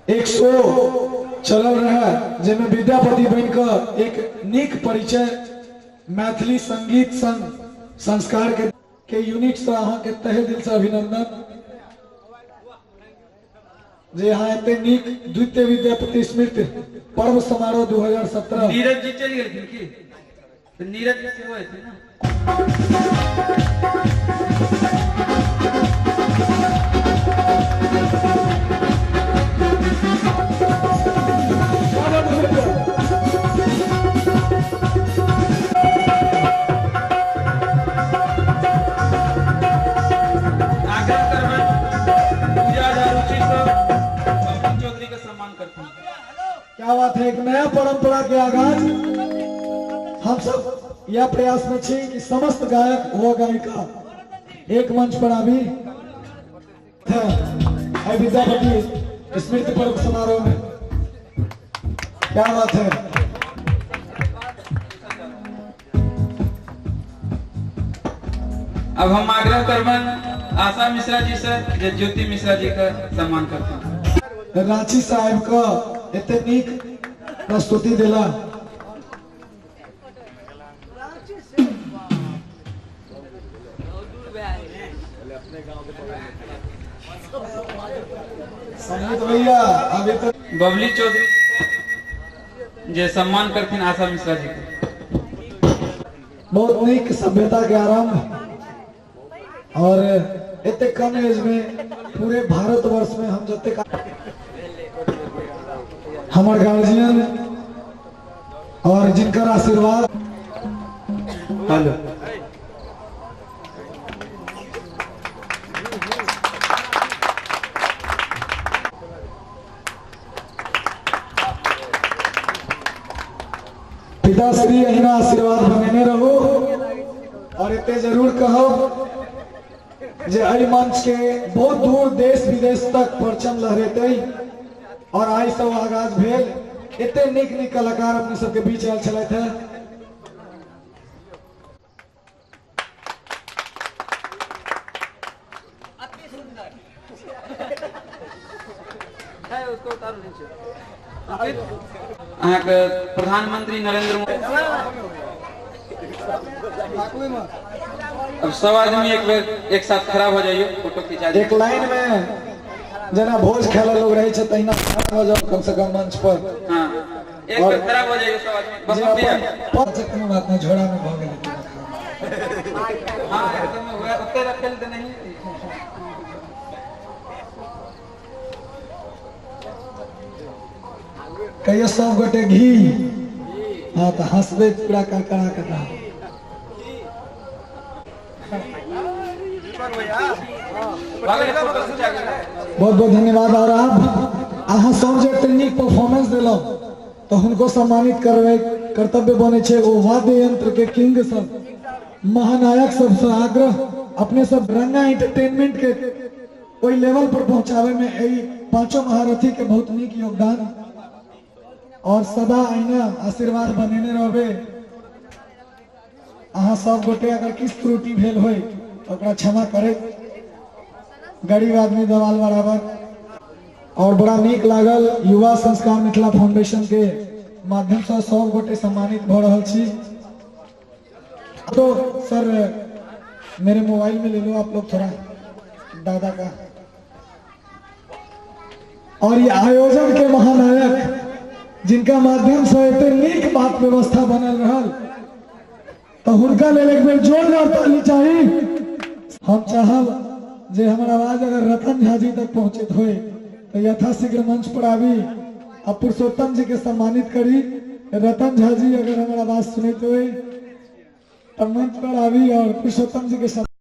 एक शो चल रहा जिसमें विद्यापति बन का एक नीक परिचय मैथिली संगीत संस्कार के यूनिट से अहाँ के तहे दिल से अभिनंदन जे यहाँ एते नीक द्वितीय विद्यापति स्मृति पर्व समारोह 2017। नीरज जी चल गए की तो नीरज जी से हुए थे ना। क्या बात है, एक नया परंपरा के आगाज हम सब यह प्रयास में छे कि समस्त गायक व गायिका एक मंच पर आवी विद्यापति स्मृति पर्व समारोह में। क्या बात है। अब हम आग्रह करबन आशा मिश्रा जी से ज्योति मिश्रा जी का सम्मान करते हैं। रांची साहिब का इतने नीक प्रस्तुति दिला। संगीत भैया अभी तक बबली चौधरी जे सम्मान करते हैं आशा मिश्रा जी को। बहुत नीक सभ्यता के आरंभ और इतने कम एज में पूरे भारतवर्ष में हम जते हमारे गार्जियन और जिनका आशीर्वाद। हेलो पिताश्री अहिना आशीर्वाद बनेने रहो और इतने जरूर कहो जे अई मंच के बहुत दूर देश विदेश तक परचम लहरेते और आई सब आगाज भेल। इतने नीक नीक कलाकार अपने सबके बीच आयल छलैथ है। प्रधानमंत्री नरेंद्र मोदी अब सब आदमी एक साथ खड़ा हो जाइए, फोटो खिंचा। एक लाइन में जना भोज खेला लोग रहे छे तहिना खड़ा हो जाओ कम से कम मंच पर। हां एक बार खड़ा हो जाइए सब आदमी। बस पांच कोनो बात ना झोड़ा में भ गेल। हां एकदम हुआ उत्ते रखल त नहीं। कहियो सब गोटे घी। हां तो हंसबे पूरा कड़कड़ा कटा। बहुत बहुत धन्यवाद। और आप अहाँ सब जे टेक्निक परफॉर्मेंस दिलो तो उनको सम्मानित करवे कर्तव्य बने छे। ओ वाद्य यंत्र के किंग सब महानायक सब से आग्रह अपने सब रंगा एंटरटेनमेंट के कोई लेवल पर पहुंचावे में एई पांचों महारथी के बहुत नीक योगदान और सदा आईना आशीर्वाद बनेने रहबे। अहाँ सब गोटे अगर किस त्रुटि भेल होय तो ओकरा क्षमा करे। गरीब आदमी दवाल बराबर। और बड़ा नीक लागल युवा संस्कार मिथिला फाउंडेशन के माध्यम से सब गोटे सम्मानित भ रहल छी। तो सर मेरे मोबाइल में ले लो आप लोग थोड़ा दादा का। और ये आयोजन के महानायक जिनका माध्यम से इतने नीक बात व्यवस्था बनल रहल तो हुनका लेल एक बेर जोरदार ताली चाहिए। हम चाहब जे हमारा आवाज अगर रतन झा जी तक पहुंचित होए तो यथाशीघ्र मंच पर आवी और पुरुषोत्तम जी के सम्मानित करी। रतन झा जी अगर हमारा आवाज सुनते हुए तो मंच पर आवी और पुरुषोत्तम जी के